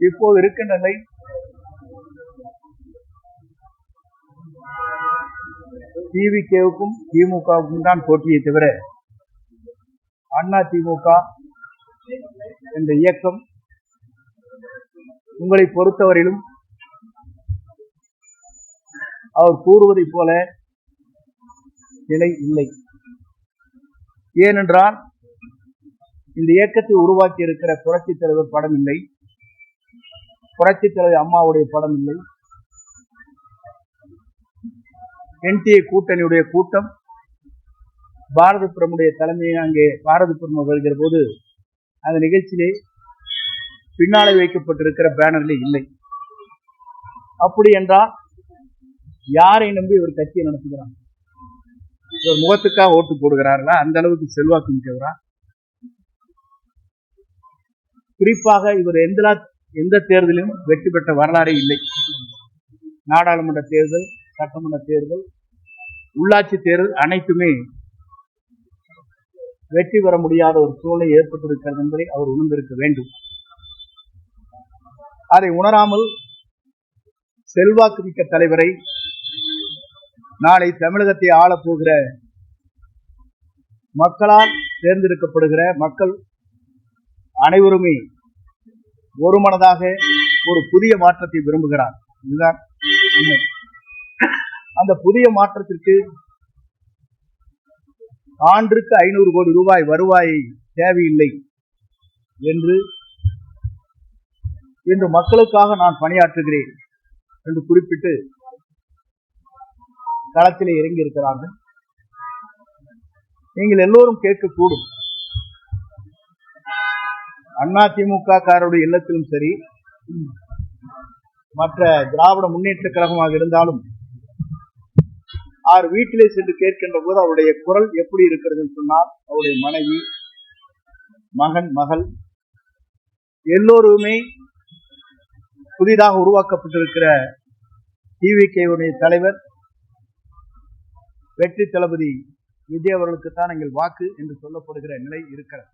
இப்போது இருக்கின்ற நிலை டிவிகேவுக்கும் திமுகவுக்கும் தான் போட்டியை தவிர அண்ணா திமுக என்ற இயக்கம் உங்களை பொறுத்தவரையிலும் அவர் கூறுவதை போல நிலை இல்லை. ஏனென்றால் இந்த இயக்கத்தை உருவாக்கி இருக்கிற புரட்சித் தலைவர் படம் இல்லை, புரட்சித் தலைவர் அம்மாவுடைய படம் இல்லை, என்டிஏ கூட்டணியுடைய கூட்டம் பாரத பிரமுடைய தலைமையை அங்கே பாரத பிரமு வருகிற போது அந்த நிகழ்ச்சியிலே பின்னாலே வைக்கப்பட்டிருக்கிற பேனரில் இல்லை. அப்படி என்றால் யாரை நம்பி இவர் கட்சியை நடத்துகிறார்? இவர் முகத்துக்காக ஓட்டு போடுகிறார்களா? அந்த அளவுக்கு செல்வாக்கு மிக்கவரா? குறிப்பாக இவர் எந்த தேர்தலிலும் வெற்றி பெற்ற வரலாறே இல்லை. நாடாளுமன்ற தேர்தல், சட்டமன்ற தேர்தல், உள்ளாட்சி தேர்தல் அனைத்துமே வெற்றி பெற முடியாத ஒரு சூழ்நிலை ஏற்பட்டிருக்கிறது என்பதை அவர் உணர்ந்திருக்க வேண்டும். அதை உணராமல் செல்வாக்கு மிக்க தலைவரை நாளை தமிழகத்தை ஆளப்போகிற மக்களால் தேர்ந்தெடுக்கப்படுகிற மக்கள் அனைவருமே ஒருமனதாக ஒரு புதிய மாற்றத்தை விரும்புகிறார். இதுதான் உண்மை. அந்த புதிய மாற்றத்திற்கு ஆண்டிற்கு 500 கோடி ரூபாய் வருவாயை தேவையில்லை என்று இன்று மக்களுக்காக நான் பணியாற்றுகிறேன் என்று குறிப்பிட்டு களத்திலே இறங்கி இருக்கிறார்கள். நீங்கள் எல்லோரும் கேட்கக்கூடும், அண்ணா திமுக காரருடைய இல்லத்திலும் சரி, மற்ற திராவிட முன்னேற்ற கழகமாக இருந்தாலும் அவர் வீட்டிலே சென்று கேட்கின்ற போது அவருடைய குரல் எப்படி இருக்கிறது சொன்னால், அவருடைய மனைவி, மகன், மகள் எல்லோருமே புதிதாக உருவாக்கப்பட்டிருக்கிற டிவிகேவுடைய தலைவர் வெற்றி தளபதி விஜய் அவர்களுக்குத்தான் எங்கள் வாக்கு என்று சொல்லப்படுகிற நிலை இருக்கிறது.